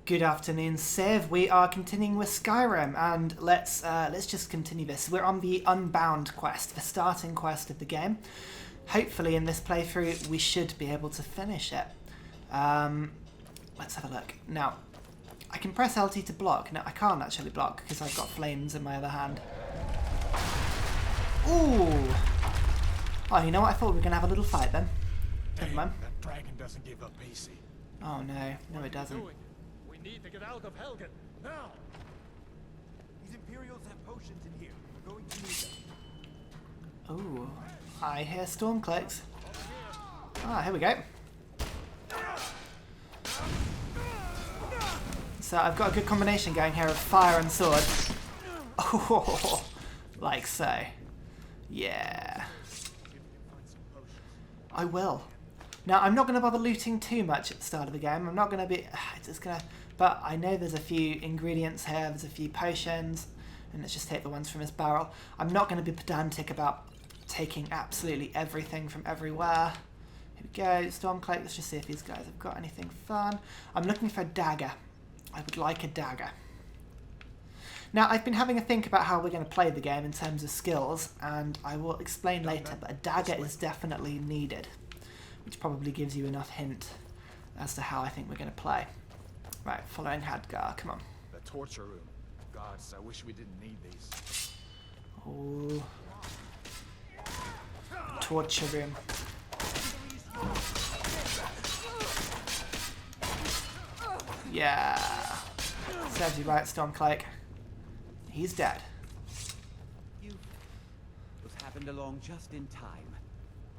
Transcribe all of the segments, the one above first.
Good afternoon, Civ. We are continuing with Skyrim, and let's just continue this. We're on the Unbound quest, the starting quest of the game. Hopefully, in this playthrough, we should be able to finish it. Let's have a look. Now, I can press LT to block. No, I can't actually block because I've got flames in my other hand. Ooh! Oh, you know what? I thought we were going to have a little fight then. Never mind. That dragon doesn't give up easy. Oh no, no it doesn't. We need to get out of Helgen now. These Imperials have potions in here. We're going to need them. Ooh, I hear storm clicks. Ah, here we go. So I've got a good combination going here of fire and sword. Oh, like so. Yeah. I will. Now, I'm not going to bother looting too much at the start of the game. I'm not going to be... It's just going to... But I know there's a few ingredients here. There's a few potions. And let's just take the ones from this barrel. I'm not going to be pedantic about taking absolutely everything from everywhere. Here we go. Stormcloak. Let's just see if these guys have got anything fun. I'm looking for a dagger. I would like a dagger. Now, I've been having a think about how we're going to play the game in terms of skills. And I will explain later. But a dagger is definitely needed, which probably gives you enough hint as to how I think we're going to play. Right, following Hadgar, come on. The torture room. Gods, I wish we didn't need these. Oh. Torture room. Yeah. Serves you right, Stormcloak. He's dead. Was happened along just in time.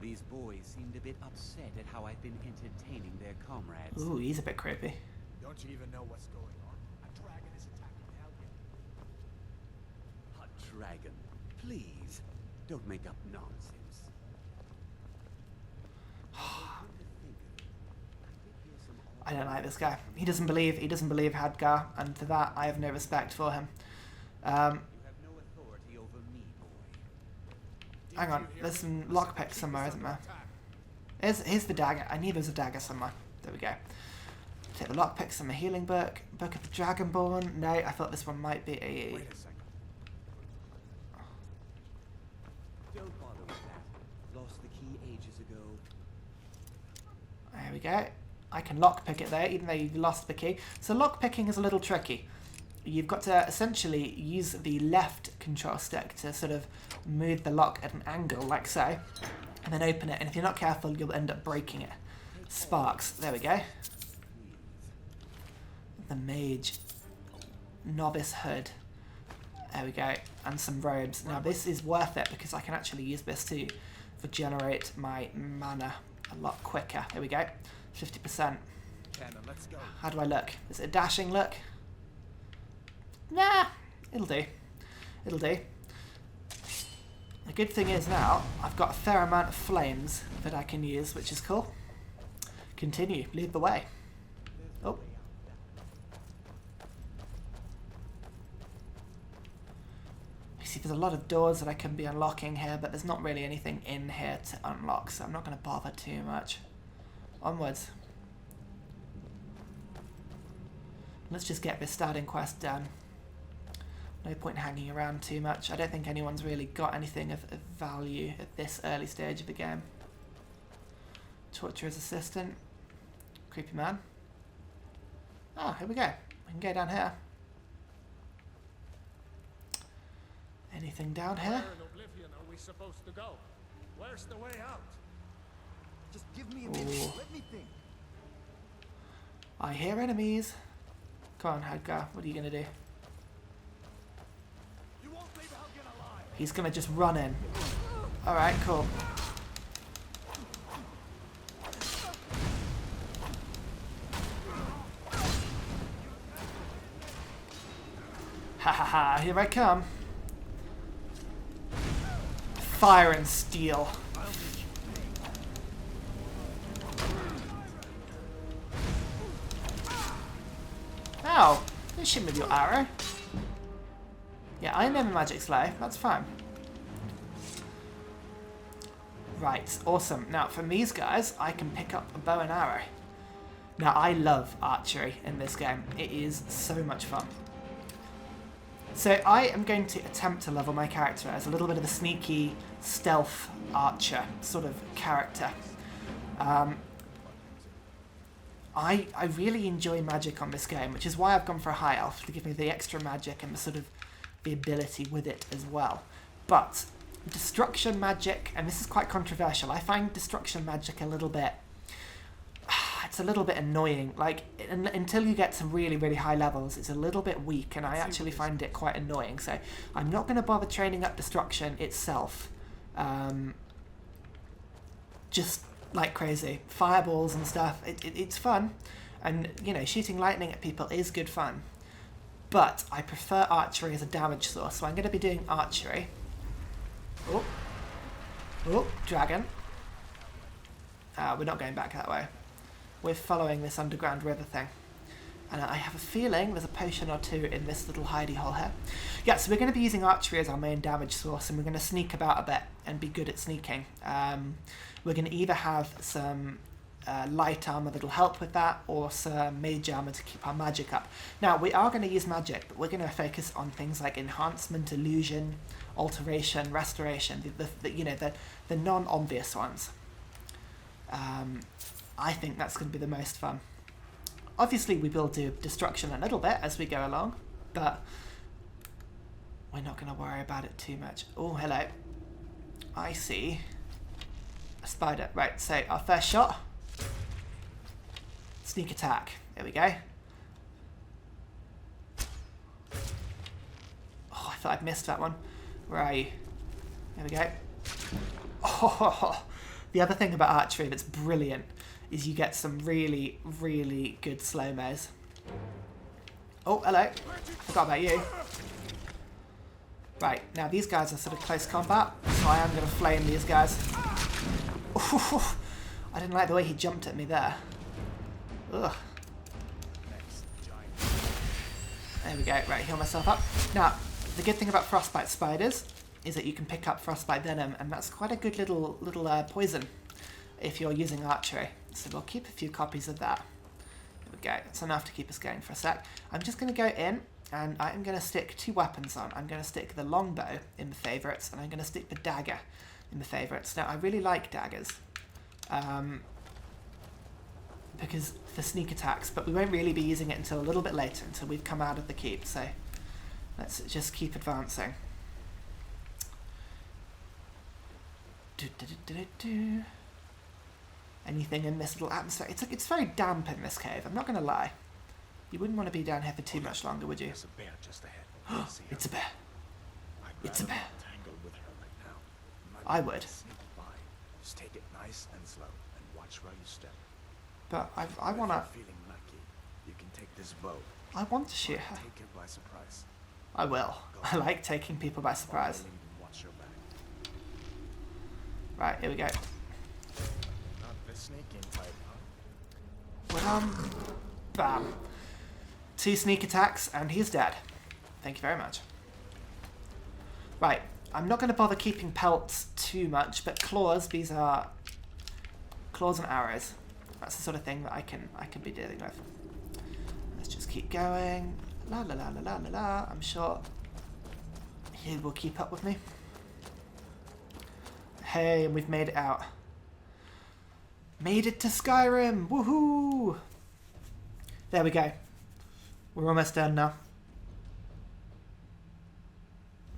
These boys seemed a bit upset at how I've been entertaining their comrades. Ooh, he's a bit creepy. Don't you even know what's going on? A dragon is attacking Helgen. A dragon? Please, don't make up nonsense. I don't like this guy. He doesn't believe Hadgar, and for that I have no respect for him. You have no authority over me, boy. Hang on, there's some lockpicks somewhere, isn't there? Here's the dagger. I knew there was a dagger somewhere. There we go. Take the lockpicks and the healing book. Book of the Dragonborn. No, I thought this one might be a... Wait a second. Don't bother with that. Lost the key ages ago. There we go. I can lockpick it there, even though you lost the key. So lockpicking is a little tricky. You've got to essentially use the left control stick to sort of move the lock at an angle, like so, and then open it. And if you're not careful, you'll end up breaking it. Sparks. There we go. The mage. Novice hood. There we go. And some robes. Now this is worth it because I can actually use this to regenerate my mana a lot quicker. There we go. 50%. Let's go. How do I look? Is it a dashing look? Nah, it'll do. It'll do. The good thing is now, I've got a fair amount of flames that I can use, which is cool. Continue, lead the way. Oh. You see, there's a lot of doors that I can be unlocking here, but there's not really anything in here to unlock, so I'm not going to bother too much. Onwards. Let's just get this starting quest done. No point hanging around too much. I don't think anyone's really got anything of value at this early stage of the game. Torturer's assistant. Creepy man. Oh, here we go. We can go down here. Anything down here? Where in Oblivion are we supposed to go? Where's the way out? Just give me a minute. Ooh. Let me think. I hear enemies. Come on, Hadgar. What are you going to do? You won't leave Helgen alive. He's going to just run in. Alright, cool. Ha ha ha, here I come. Fire and steel. Ow! Don't shoot me with your arrow. Yeah, I know my magic slow. That's fine. Right, awesome. Now, from these guys, I can pick up a bow and arrow. Now, I love archery in this game. It is so much fun. So I am going to attempt to level my character as a little bit of a sneaky stealth archer sort of character. I really enjoy magic on this game, which is why I've gone for a high elf, to give me the extra magic and the sort of the ability with it as well. But destruction magic, and this is quite controversial, I find destruction magic a little bit... It's a little bit annoying. Like, until you get to really, really high levels, it's a little bit weak, and I actually find it quite annoying. So I'm not going to bother training up destruction itself. Just like crazy. Fireballs and stuff, it's fun. And, you know, shooting lightning at people is good fun. But I prefer archery as a damage source, so I'm going to be doing archery. Oh. Oh, dragon. We're not going back that way. We're following this underground river thing. And I have a feeling there's a potion or two in this little hidey hole here. Yeah, so we're going to be using archery as our main damage source, and we're going to sneak about a bit and be good at sneaking. We're going to either have some light armor that'll help with that, or some mage armor to keep our magic up. Now, we are going to use magic, but we're going to focus on things like enhancement, illusion, alteration, restoration, the non-obvious ones. I think that's going to be the most fun. Obviously, we will do destruction a little bit as we go along, but we're not going to worry about it too much. Oh, hello. I see a spider. Right, so our first shot. Sneak attack. There we go. Oh, I thought I'd missed that one. Where are you? There we go. Oh, the other thing about archery that's brilliant is you get some really, really good slow-mos. Oh, hello. Forgot about you. Right, now these guys are sort of close combat, so I am going to flame these guys. Ooh, I didn't like the way he jumped at me there. Ugh. There we go. Right, heal myself up. Now, the good thing about frostbite spiders is that you can pick up frostbite venom, and that's quite a good little poison if you're using archery. So we'll keep a few copies of that. There we go. That's enough to keep us going for a sec. I'm just going to go in, and I'm going to stick 2 weapons on. I'm going to stick the longbow in the favourites, and I'm going to stick the dagger in the favourites. Now, I really like daggers, because for sneak attacks, but we won't really be using it until a little bit later, until we've come out of the keep. So let's just keep advancing. Anything in this little atmosphere? It's very damp in this cave, I'm not going to lie. You wouldn't want to be down here for too much longer, would you? There's a bear just ahead. It's a bear. It's a bear. Tangle with her right now. I would. Sneak by. Just take it nice and slow, and watch where you step. But I If want to... you're feeling lucky, you can take this bow. I want to shoot her. Take her by surprise. I will. I like taking people by surprise. Follow and watch your back. Right, here we go. Not the sneaking type, huh? Well, bam. 2 sneak attacks, and he's dead. Thank you very much. Right, I'm not going to bother keeping pelts too much, but claws, these are claws and arrows. That's the sort of thing that I can be dealing with. Let's just keep going. La la la la la la la. I'm sure he will keep up with me. Hey, and we've made it out. Made it to Skyrim! Woohoo! There we go. We're almost done now.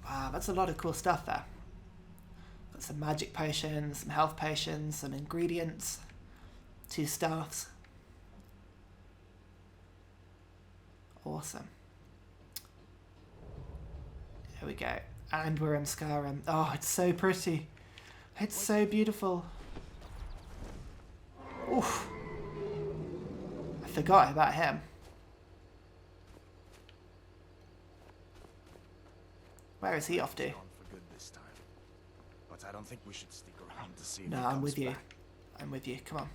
Wow, that's a lot of cool stuff there. Got some magic potions, some health potions, some ingredients, 2 staffs. Awesome. There we go. And we're in Skyrim. Oh, it's so pretty. It's so beautiful. Oof. I forgot about him. Where is he off to? Gone for good this time. But I don't think we should stick around to see if No, he I'm comes with you. back. I'm with you. Come on.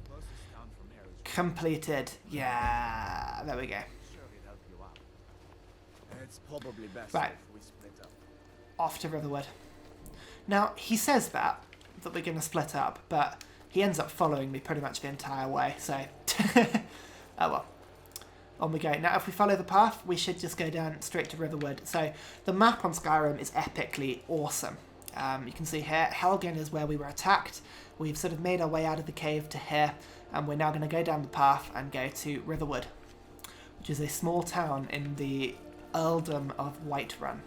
Closest town from here is Completed. Yeah. There we go. sure he'd help you out. It's probably best Right. if we split up. Off to Riverwood. Now, he says that we're going to split up, but He ends up following me pretty much the entire way, so... Oh well. On we go. Now, if we follow the path, we should just go down straight to Riverwood. So, the map on Skyrim is epically awesome. You can see here, Helgen is where we were attacked. We've sort of made our way out of the cave to here, and we're now going to go down the path and go to Riverwood, which is a small town in the earldom of Whiterun.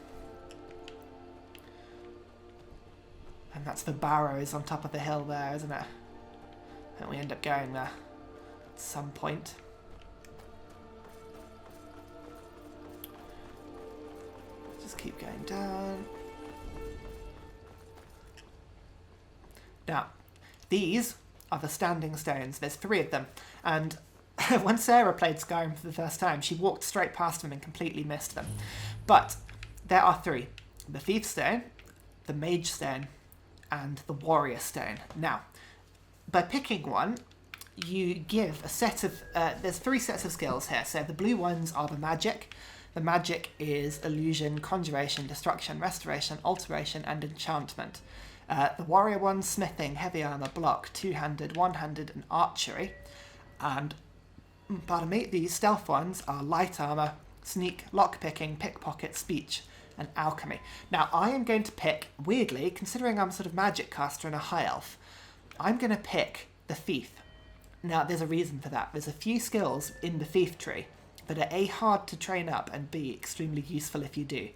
And that's the barrows on top of the hill there, isn't it? And we end up going there at some point. Just keep going down. Now, these are the standing stones. There's 3 of them. And when Sarah played Skyrim for the first time, she walked straight past them and completely missed them. But there are 3. The Thief Stone, the Mage Stone, and the Warrior Stone. Now, by picking one, you give a set of... there's 3 sets of skills here. So the blue ones are the magic. The magic is illusion, conjuration, destruction, restoration, alteration, and enchantment. The warrior ones, smithing, heavy armor, block, two-handed, one-handed, and archery. And, pardon me, the stealth ones are light armor, sneak, lockpicking, pickpocket, speech, and alchemy. Now, I am going to pick, weirdly, considering I'm sort of magic caster and a high elf, I'm going to pick the thief. Now, there's a reason for that. There's a few skills in the thief tree that are A, hard to train up, and B, extremely useful if you do.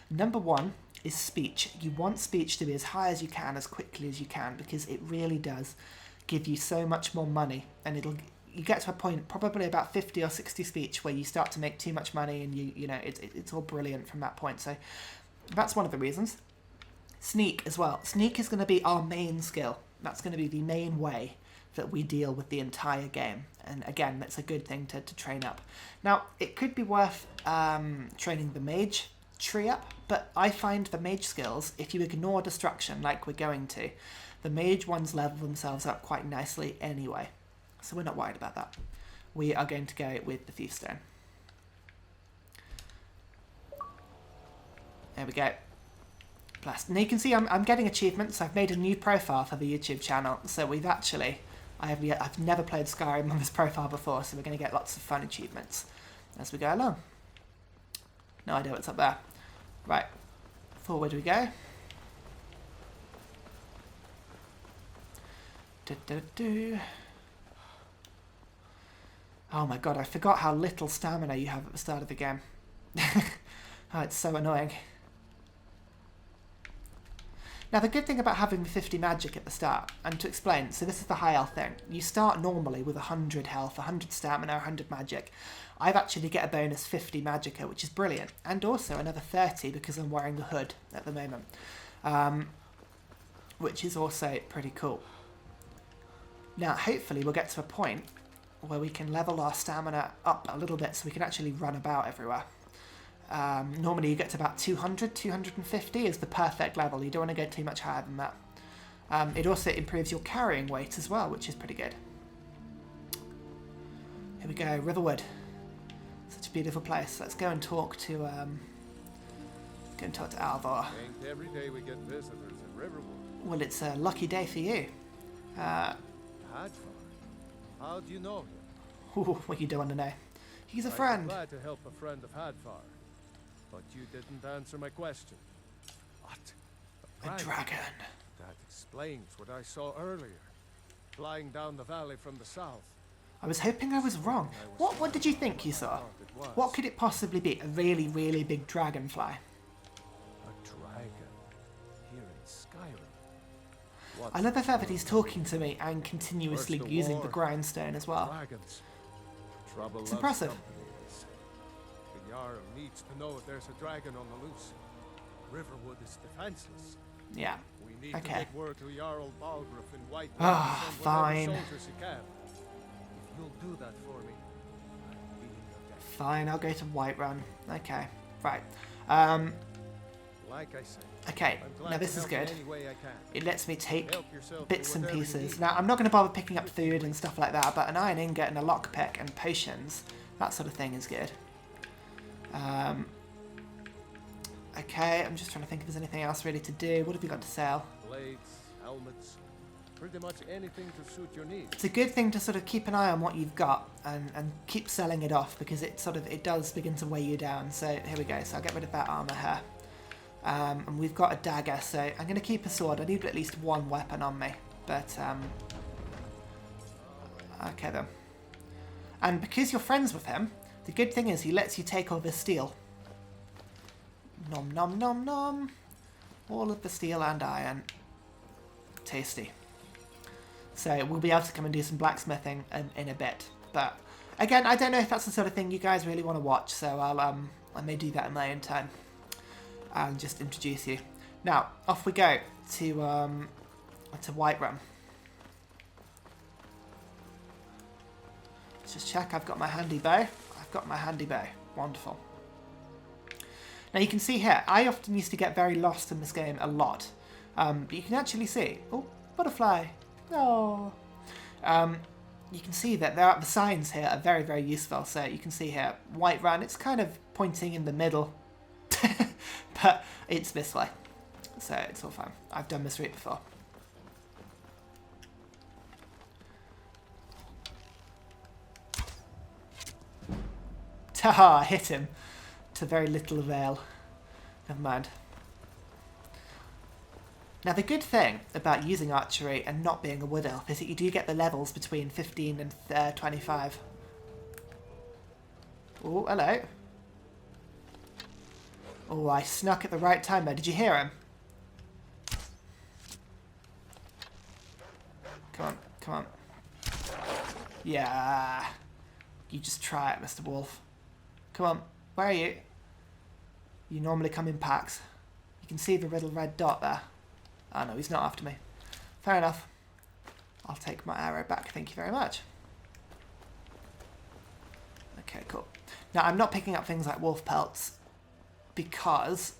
Number 1 is speech. You want speech to be as high as you can, as quickly as you can, because it really does give you so much more money, and you get to a point, probably about 50 or 60 speech, where you start to make too much money, and you know it's all brilliant from that point. So that's one of the reasons. Sneak as well. Sneak is going to be our main skill. That's going to be the main way that we deal with the entire game. And again, that's a good thing to train up. Now, it could be worth training the mage tree up, but I find the mage skills, if you ignore destruction like we're going to, the mage ones level themselves up quite nicely anyway. So we're not worried about that. We are going to go with the Thief Stone. There we go. Blast. Now you can see I'm getting achievements. I've made a new profile for the YouTube channel, so we've actually... I've never played Skyrim on this profile before, so we're going to get lots of fun achievements as we go along. No idea what's up there. Right, forward we go. Oh my god, I forgot how little stamina you have at the start of the game. Oh, it's so annoying. Now, the good thing about having the 50 magic at the start, and to explain, so this is the high health thing. You start normally with 100 health, 100 stamina, 100 magic. I've actually get a bonus 50 magicka, which is brilliant, and also another 30 because I'm wearing the hood at the moment, which is also pretty cool. Now, hopefully we'll get to a point where we can level our stamina up a little bit so we can actually run about everywhere. Normally you get to about 200, 250 is the perfect level. You don't want to go too much higher than that. It also improves your carrying weight as well, which is pretty good. Here we go, Riverwood. Such a beautiful place. Let's go and talk to Alvar. Ain't every day we get visitors in Riverwood. Well, it's a lucky day for you. Hadvar. How do you know him? Ooh, what you don't want to know. He's a friend. I'm glad to help a friend of Hadvar. But you didn't answer my question. What? A dragon. That explains what I saw earlier. Flying down the valley from the south. I was hoping I was wrong. What did you think you saw? What could it possibly be? A really, really big dragonfly. A dragon? Here in Skyrim? I love the fact that he's talking to me and continuously using the grindstone as well. Dragons. Trouble It's impressive. The Jarl needs to know if there's a dragon on the loose. Riverwood is defenseless. Yeah. We need Okay. to get word to Jarl Balgruuf in White. Fine. Soldiers he can. If you'll do that for me, I'll be in your debt. Fine, I'll go to Whiterun. Okay, right. Like I said. Okay, I'm glad now this to is help in good. any way I can. It lets me take Help yourself bits to and whatever you pieces. need. Now, I'm not going to bother picking up food and stuff like that, but an iron ingot and a lockpick and potions, that sort of thing is good. Okay, I'm just trying to think if there's anything else really to do. What have we got to sell? Blades, helmets. Pretty much anything to suit your needs. It's a good thing to sort of keep an eye on what you've got and keep selling it off, because it does begin to weigh you down. So here we go. So I'll get rid of that armor here. And we've got a dagger, so I'm going to keep a sword. I need at least one weapon on me. But, okay then. And because you're friends with him, the good thing is he lets you take all this steel. Nom nom nom nom. All of the steel and iron. Tasty. So we'll be able to come and do some blacksmithing in a bit. But again, I don't know if that's the sort of thing you guys really want to watch, so I may do that in my own time and just introduce you. Now, off we go to Whiterun. Let's just check I've got my handy bow. I've got my handy bow. Wonderful. Now you can see here, I often used to get very lost in this game a lot. But you can actually see, oh, butterfly. Oh. You can see that the signs here are very, very useful. So you can see here, Whiterun, it's kind of pointing in the middle, but it's this way. So it's all fine. I've done this route before. Taha, I hit him to very little avail. Never mind. Now the good thing about using archery and not being a wood elf is that you do get the levels between 15 and 25. Oh, hello. Oh, I snuck at the right time there. Did you hear him? Come on, come on. Yeah. You just try it, Mr. Wolf. Come on, where are you? You normally come in packs. You can see the little red dot there. Oh no, he's not after me. Fair enough. I'll take my arrow back, thank you very much. Okay, cool. Now, I'm not picking up things like wolf pelts because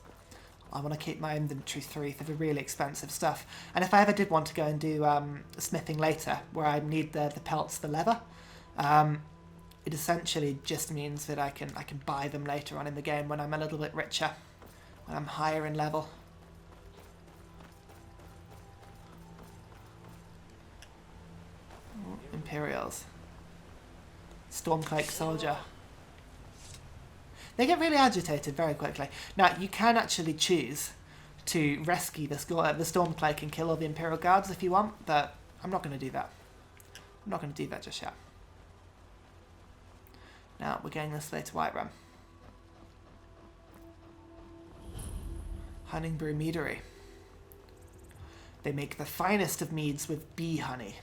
I want to keep my inventory free for the really expensive stuff. And if I ever did want to go and do smithing later, where I need the pelts for leather, it essentially just means that I can buy them later on in the game when I'm a little bit richer, when I'm higher in level. Imperials. Stormcloak soldier. They get really agitated very quickly. Now, you can actually choose to rescue the Stormcloak and kill all the Imperial Guards if you want, but I'm not going to do that. I'm not going to do that just yet. Now, we're going this way to Whiterun. Honningbrew Meadery. They make the finest of meads with bee honey,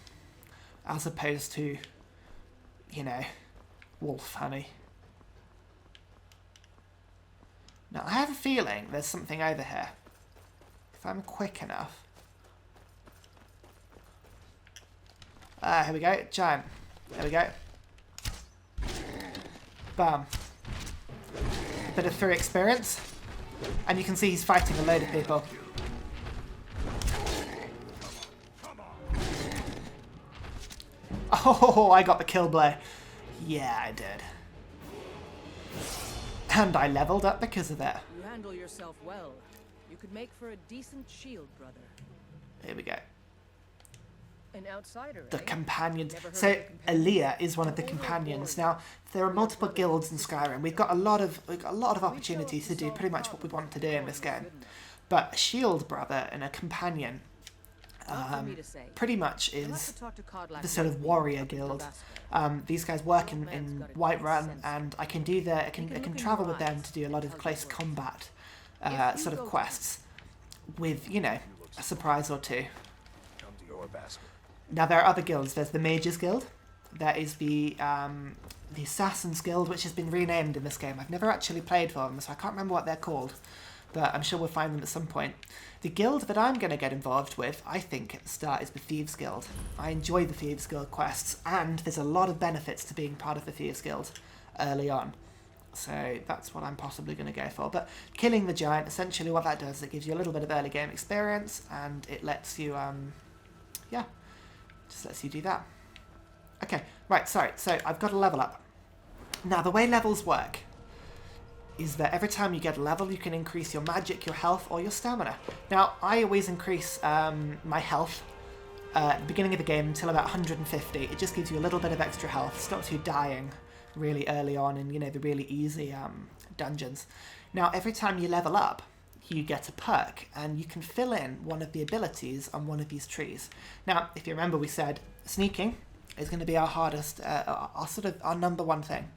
as opposed to, you know, wolf honey. Now, I have a feeling there's something over here. If I'm quick enough. Ah, here we go. Giant. There we go. Bam. A bit of free experience. And you can see he's fighting a load of people. Oh, I got the kill blow. Yeah, I did. And I leveled up because of it. You handle yourself well. You could make for a decent shield, brother. Here we go. An outsider, The eh? companions. Never heard So of the companions. Aaliyah is one of the companions. Now there are multiple guilds in Skyrim. We've got a lot of opportunities to do pretty much what we want to do in this game. But a shield brother and a companion pretty much is the sort of warrior guild. These guys work in Whiterun, and I can travel with them to do a lot of close combat sort of quests with, you know, a surprise or two. Come to your basket. Now there are other guilds. There's the Mages Guild. There is the Assassins Guild, which has been renamed in this game. I've never actually played for them, so I can't remember what they're called, but I'm sure we'll find them at some point. The guild that I'm going to get involved with, I think, at the start is the Thieves Guild. I enjoy the Thieves Guild quests, and there's a lot of benefits to being part of the Thieves Guild early on. So that's what I'm possibly going to go for. But killing the giant, essentially what that does, it gives you a little bit of early game experience, and it lets you, yeah, just lets you do that. Okay, right, sorry, so I've got a level up. Now, the way levels work is that every time you get a level, you can increase your magic, your health, or your stamina. Now, I always increase my health at the beginning of the game until about 150. It just gives you a little bit of extra health, stops you dying really early on in, you know, the really easy dungeons. Now, every time you level up, you get a perk, and you can fill in one of the abilities on one of these trees. Now, if you remember, we said sneaking is going to be our hardest, our number one thing.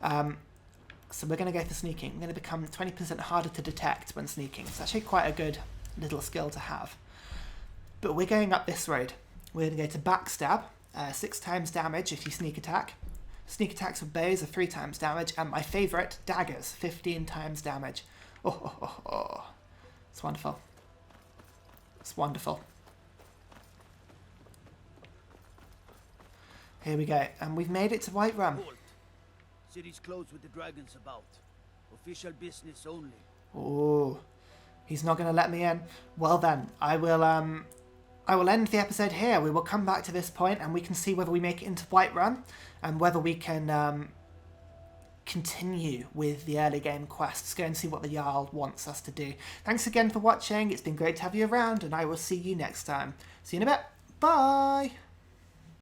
So we're going to go for sneaking. We're going to become 20% harder to detect when sneaking. It's actually quite a good little skill to have. But we're going up this road. We're going to go to backstab, 6 times damage if you sneak attack. Sneak attacks with bows are 3 times damage, and my favourite, daggers, 15 times damage. Oh. It's wonderful. It's wonderful. Here we go, and we've made it to Whiterun. Halt. City's closed with the dragons about. Official business only. Oh, he's not going to let me in. Well then, I will end the episode here. We will come back to this point and we can see whether we make it into Whiterun and whether we can continue with the early game quests. Go and see what the Jarl wants us to do. Thanks again for watching. It's been great to have you around, and I will see you next time. See you in a bit. Bye!